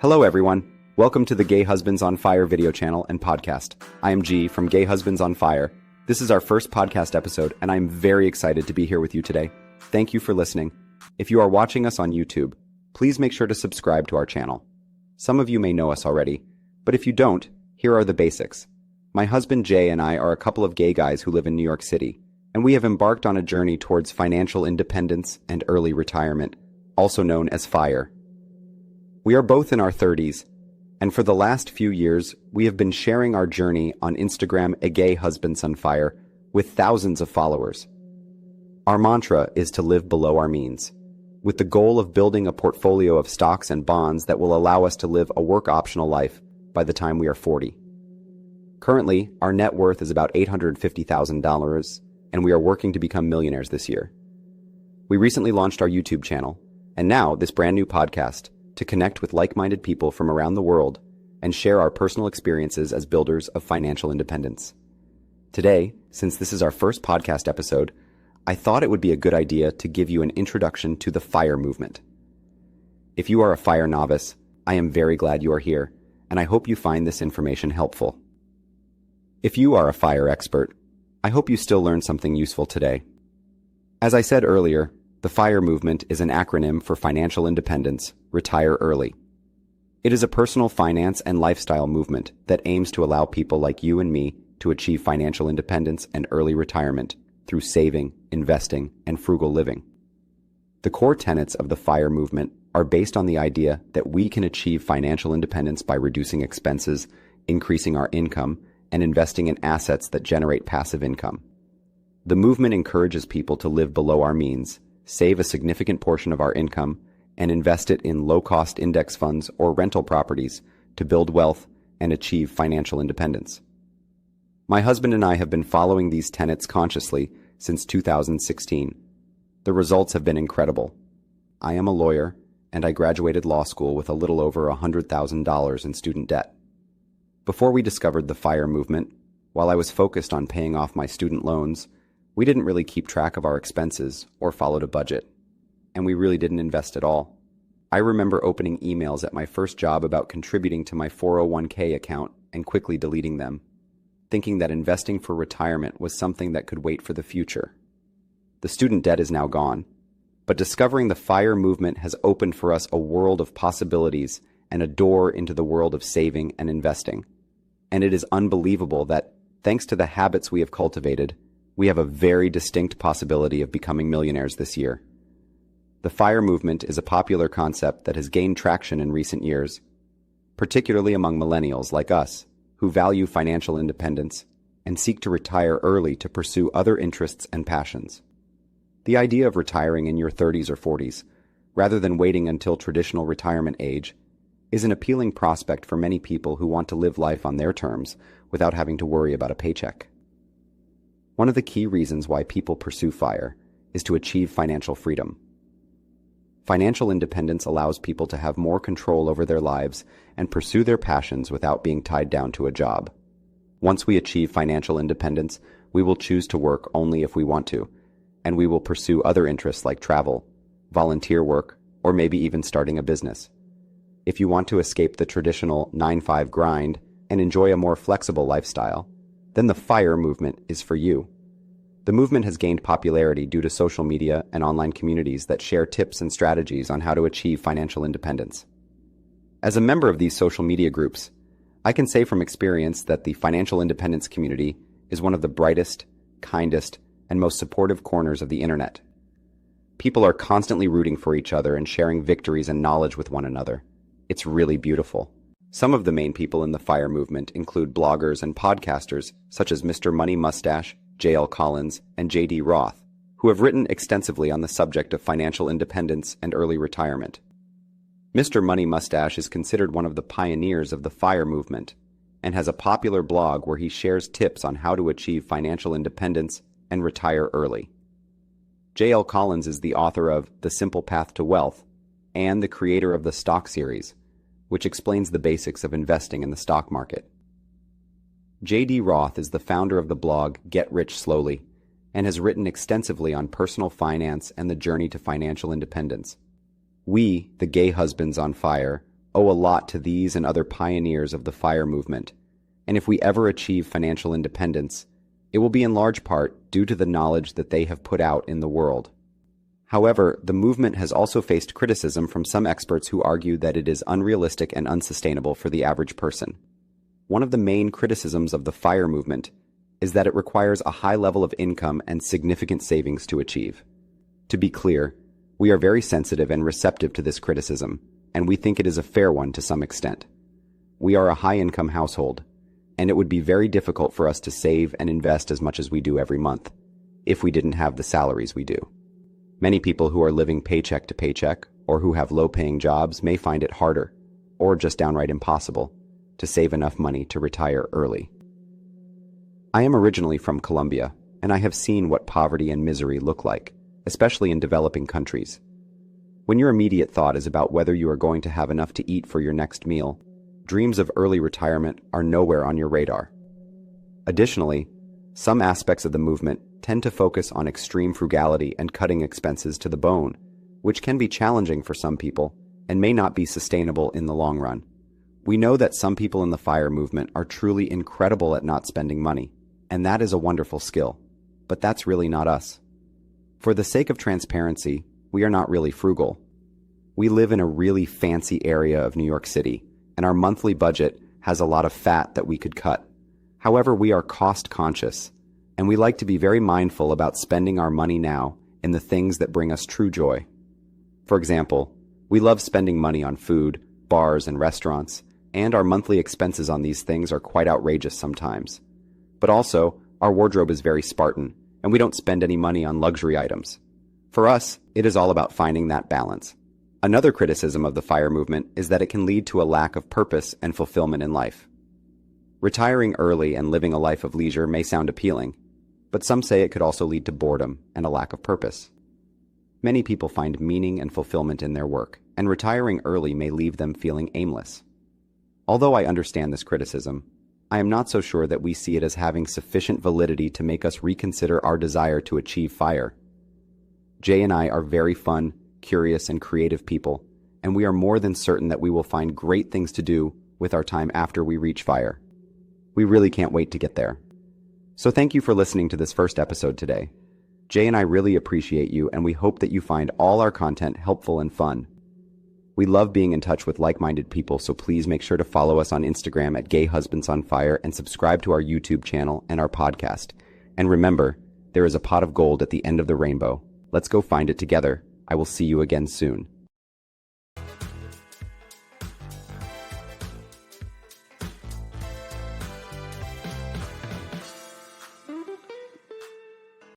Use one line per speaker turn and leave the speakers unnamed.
Hello everyone. Welcome to the Gay Husbands on Fire video channel and podcast. I am G from Gay Husbands on Fire. This is our first podcast episode and I'm very excited to be here with you today. Thank you for listening. If you are watching us on YouTube, please make sure to subscribe to our channel. Some of you may know us already, but if you don't, here are the basics. My husband Jay and I are a couple of gay guys who live in New York City, and we have embarked on a journey towards financial independence and early retirement, also known as FIRE. We are both in our 30s, and for the last few years, we have been sharing our journey on Instagram at Gay Husbands on Fire with thousands of followers. Our mantra is to live below our means, with the goal of building a portfolio of stocks and bonds that will allow us to live a work-optional life by the time we are 40. Currently, our net worth is about $850,000, and we are working to become millionaires this year. We recently launched our YouTube channel, and now this brand new podcast, to connect with like-minded people from around the world and share our personal experiences as builders of financial independence. Today, since this is our first podcast episode, I thought it would be a good idea to give you an introduction to the FIRE movement. If you are a FIRE novice, I am very glad you are here, and I hope you find this information helpful. If you are a FIRE expert, I hope you still learned something useful today. As I said earlier, the FIRE movement is an acronym for Financial Independence, Retire Early. It is a personal finance and lifestyle movement that aims to allow people like you and me to achieve financial independence and early retirement through saving, investing, and frugal living. The core tenets of the FIRE movement are based on the idea that we can achieve financial independence by reducing expenses, increasing our income, and investing in assets that generate passive income. The movement encourages people to live below our means, save a significant portion of our income, and invest it in low-cost index funds or rental properties to build wealth and achieve financial independence. My husband and I have been following these tenets consciously since 2016. The results have been incredible. I am a lawyer, and I graduated law school with a little over $100,000 in student debt. Before we discovered the FIRE movement, while I was focused on paying off my student loans, we didn't really keep track of our expenses or followed a budget, and we really didn't invest at all. I remember opening emails at my first job about contributing to my 401k account and quickly deleting them, thinking that investing for retirement was something that could wait for the future. The student debt is now gone, but discovering the FIRE movement has opened for us a world of possibilities and a door into the world of saving and investing. And it is unbelievable that, thanks to the habits we have cultivated, we have a very distinct possibility of becoming millionaires this year. The FIRE movement is a popular concept that has gained traction in recent years, particularly among millennials like us, who value financial independence and seek to retire early to pursue other interests and passions. The idea of retiring in your 30s or 40s, rather than waiting until traditional retirement age, is an appealing prospect for many people who want to live life on their terms without having to worry about a paycheck. One of the key reasons why people pursue FIRE is to achieve financial freedom. Financial independence allows people to have more control over their lives and pursue their passions without being tied down to a job. Once we achieve financial independence, we will choose to work only if we want to, and we will pursue other interests like travel, volunteer work, or maybe even starting a business. If you want to escape the traditional 9-5 grind and enjoy a more flexible lifestyle, then the FIRE movement is for you. The movement has gained popularity due to social media and online communities that share tips and strategies on how to achieve financial independence. As a member of these social media groups, I can say from experience that the financial independence community is one of the brightest, kindest, and most supportive corners of the internet. People are constantly rooting for each other and sharing victories and knowledge with one another. It's really beautiful. Some of the main people in the FIRE movement include bloggers and podcasters such as Mr. Money Mustache, J.L. Collins, and J.D. Roth, who have written extensively on the subject of financial independence and early retirement. Mr. Money Mustache is considered one of the pioneers of the FIRE movement and has a popular blog where he shares tips on how to achieve financial independence and retire early. J.L. Collins is the author of The Simple Path to Wealth and the creator of the Stock Series, which explains the basics of investing in the stock market. J.D. Roth is the founder of the blog Get Rich Slowly and has written extensively on personal finance and the journey to financial independence. We, the Gay Husbands on Fire, owe a lot to these and other pioneers of the FIRE movement, and if we ever achieve financial independence, it will be in large part due to the knowledge that they have put out in the world. However, the movement has also faced criticism from some experts who argue that it is unrealistic and unsustainable for the average person. One of the main criticisms of the FIRE movement is that it requires a high level of income and significant savings to achieve. To be clear, we are very sensitive and receptive to this criticism, and we think it is a fair one to some extent. We are a high-income household, and it would be very difficult for us to save and invest as much as we do every month if we didn't have the salaries we do. Many people who are living paycheck to paycheck or who have low-paying jobs may find it harder, or just downright impossible, to save enough money to retire early. I am originally from Colombia, and I have seen what poverty and misery look like, especially in developing countries. When your immediate thought is about whether you are going to have enough to eat for your next meal, dreams of early retirement are nowhere on your radar. Additionally, some aspects of the movement tend to focus on extreme frugality and cutting expenses to the bone, which can be challenging for some people and may not be sustainable in the long run. We know that some people in the FIRE movement are truly incredible at not spending money, and that is a wonderful skill, but that's really not us. For the sake of transparency, we are not really frugal. We live in a really fancy area of New York City, and our monthly budget has a lot of fat that we could cut. However, we are cost conscious, and we like to be very mindful about spending our money now in the things that bring us true joy. For example, we love spending money on food, bars, and restaurants, and our monthly expenses on these things are quite outrageous sometimes. But also, our wardrobe is very Spartan, and we don't spend any money on luxury items. For us, it is all about finding that balance. Another criticism of the FIRE movement is that it can lead to a lack of purpose and fulfillment in life. Retiring early and living a life of leisure may sound appealing, but some say it could also lead to boredom and a lack of purpose. Many people find meaning and fulfillment in their work, and retiring early may leave them feeling aimless. Although I understand this criticism, I am not so sure that we see it as having sufficient validity to make us reconsider our desire to achieve FIRE. Jay and I are very fun, curious, and creative people, and we are more than certain that we will find great things to do with our time after we reach FIRE. We really can't wait to get there. So thank you for listening to this first episode today. Jay and I really appreciate you, and we hope that you find all our content helpful and fun. We love being in touch with like-minded people, so please make sure to follow us on Instagram at Gay Husbands on Fire and subscribe to our YouTube channel and our podcast. And remember, there is a pot of gold at the end of the rainbow. Let's go find it together. I will see you again soon.